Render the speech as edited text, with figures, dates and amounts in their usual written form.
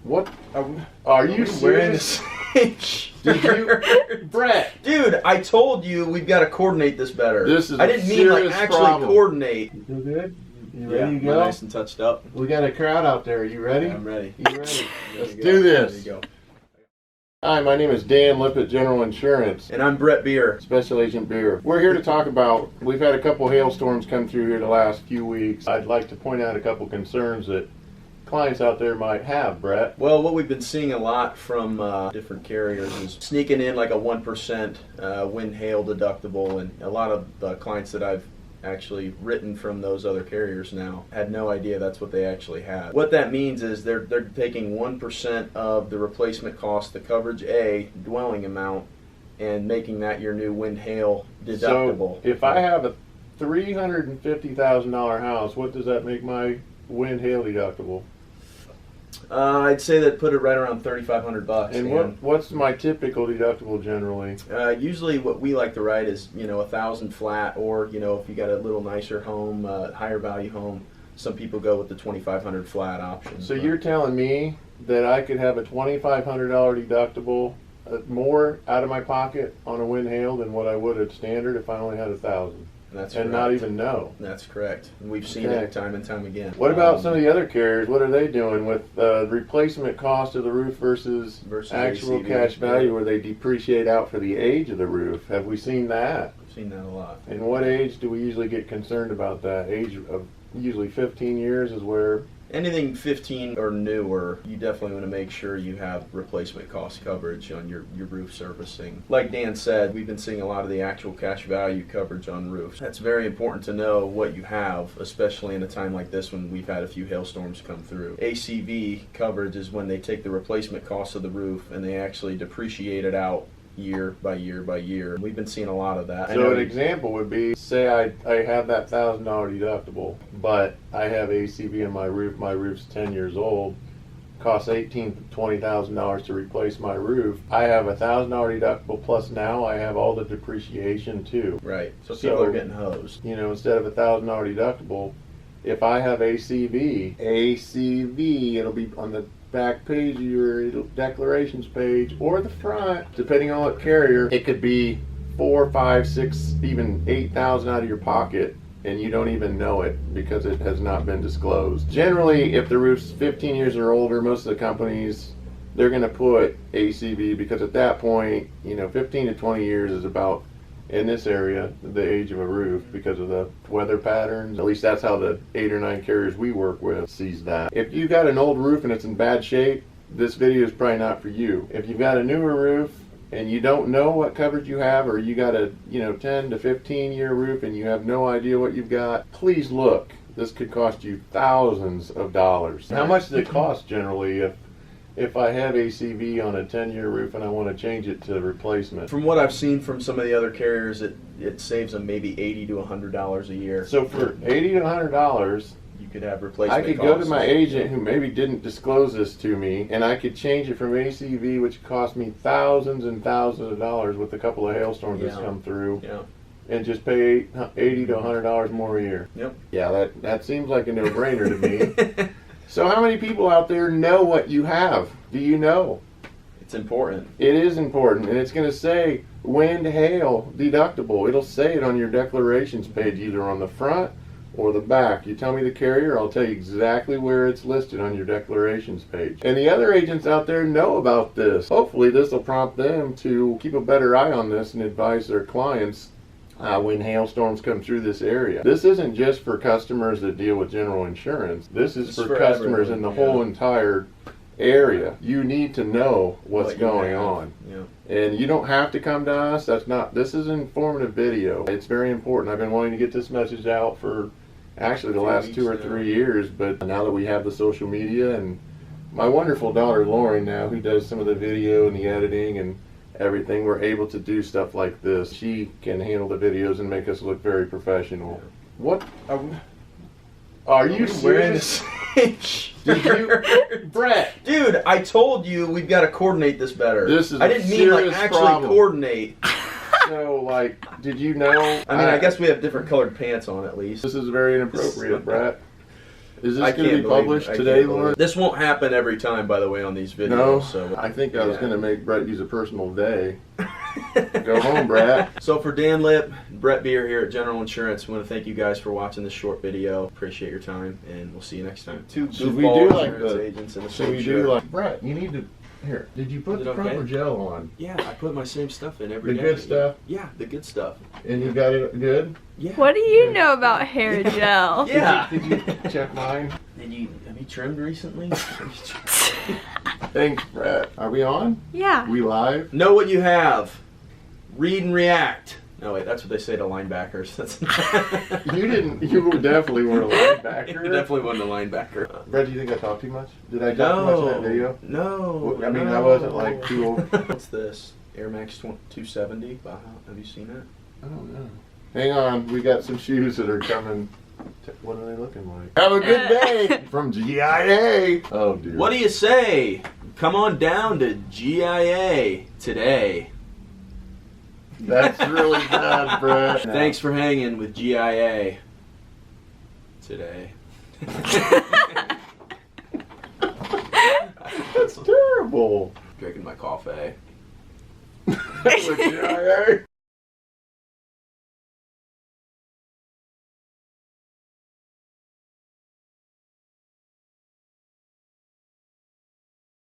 What? Are you serious? Did you, Bret? Dude, I told you we've got to coordinate this better. This is I didn't mean like actually problem. coordinate. You feel good? You Yeah, ready to go? nice and touched up. We got a crowd out there. Are you ready? Yeah, I'm ready. You ready? Let's There do you this. go. Hi, my name is Dan Lipp at General Insurance. And I'm Bret Beer. Special Agent Beer. We're here to talk about, we've had a couple hailstorms come through here the last few weeks. I'd like to point out a couple concerns that clients out there might have, Bret. Well, what we've been seeing a lot from different carriers is sneaking in like a 1% wind hail deductible, and a lot of clients that I've actually written from those other carriers now had no idea that's what they actually had. What that means is they're taking 1% of the replacement cost, the coverage A dwelling amount, and making that your new wind hail deductible. So if I have a $350,000 house, what does that make my wind hail deductible? I'd say that put it right around $3,500. And what's my typical deductible generally? Usually what we like to write is, $1,000 flat, or, if you got a little nicer home, higher value home, some people go with the $2,500 flat option. So you're telling me that I could have a $2,500 deductible more out of my pocket on a wind hail than what I would at standard if I only had $1,000? That's and correct. Not even know. That's correct. We've seen Okay. it time and time again. What about some of the other carriers? What are they doing with replacement cost of the roof versus actual ACV? cash value, where they depreciate out for the age of the roof? Have we seen that? We've seen that a lot. And what age do we usually get concerned about that? Age of usually 15 years is where... Anything 15 or newer, you definitely want to make sure you have replacement cost coverage on your roof servicing. Like Dan said, we've been seeing a lot of the actual cash value coverage on roofs. That's very important to know what you have, especially in a time like this when we've had a few hailstorms come through. ACV coverage is when they take the replacement cost of the roof and they actually depreciate it out year by year by year. We've been seeing a lot of that. So an example would be, say I have that $1,000 deductible, but I have ACV in my roof's 10 years old, costs $18,000 to $20,000 to replace my roof. I have a $1,000 deductible, plus now I have all the depreciation too. Right, so people are getting hosed. Instead of a $1,000 deductible, if I have ACV, it'll be on the back page of your declarations page or the front, depending on what carrier. It could be $4,000, $5,000, $6,000, even $8,000 out of your pocket, and you don't even know it because it has not been disclosed. Generally, if the roof's 15 years or older, most of the companies, they're going to put ACV, because at that point, 15 to 20 years is about, in this area, the age of a roof because of the weather patterns. At least that's how the 8 or 9 carriers we work with sees that. If you've got an old roof and it's in bad shape, this video is probably not for you. If you've got a newer roof and you don't know what coverage you have, or you got a 10 to 15 year roof and you have no idea what you've got, please look. This could cost you thousands of dollars. How much does it cost generally if I have ACV on a 10-year roof and I want to change it to replacement? From what I've seen from some of the other carriers, it saves them maybe $80 to $100 a year. So for $80 to $100, you could have replacement I could costs. go to my agent who maybe didn't disclose this to me, and I could change it from ACV, which cost me thousands and thousands of dollars with a couple of hailstorms that's come through, and just pay $80 to $100 more a year. Yep. Yeah, that seems like a no-brainer to me. So how many people out there know what you have? Do you know? It's important. It is important, and it's going to say wind hail deductible. It'll say it on your declarations page, either on the front or the back. You tell me the carrier, I'll tell you exactly where it's listed on your declarations page. And the other agents out there know about this. Hopefully this will prompt them to keep a better eye on this and advise their clients when hailstorms come through this area. This isn't just for customers that deal with General Insurance. This is for customers in the whole entire area. You need to know what's going on. Yeah. And you don't have to come to us. This is an informative video. It's very important. I've been wanting to get this message out for actually the last 2 or 3 years, but now that we have the social media, and my wonderful daughter Lauren now, who does some of the video and the editing and everything, we're able to do stuff like this. She can handle the videos and make us look very professional. What? Are you serious? Did you, Bret? Dude, I told you we've got to coordinate this better. This is I didn't mean like actually coordinate. So, did you know? I mean, I guess we have different colored pants on at least. This is very inappropriate, Bret. Is this I going to can't be believe- published I today, can't believe- Lauren? This won't happen every time, by the way, on these videos. No, So I think I was yeah. going to make Bret use a personal day. Go home, Bret. So for Dan Lipp, Bret Beer here at General Insurance, we want to thank you guys for watching this short video. Appreciate your time, and we'll see you next time. Two Should we goofball do like insurance the- agents in the Should same we shirt. do like, Bret, you need to, here, did you put Is the it okay? proper gel on? Yeah, I put my same stuff in every The day. good stuff? Yeah, the good stuff. And you got it good? Yeah. What do you know about hair gel? Yeah. Did you check mine? Have you trimmed recently? Thanks, Bret. Are we on? Yeah. We live? Know what you have. Read and react. No, wait, that's what they say to linebackers. That's You definitely were a linebacker. You definitely wasn't a linebacker. Bret, do you think I talked too much? Did I talk too much in that video? No. I mean, no. I wasn't like too old. What's this? Air Max 270? Wow. Have you seen that? I don't know. Hang on, we got some shoes that are coming. What are they looking like? Have a good day from GIA. Oh dear. What do you say? Come on down to GIA today. That's really bad, Bret. Thanks for hanging with GIA today. That's terrible. Drinking my coffee. With GIA.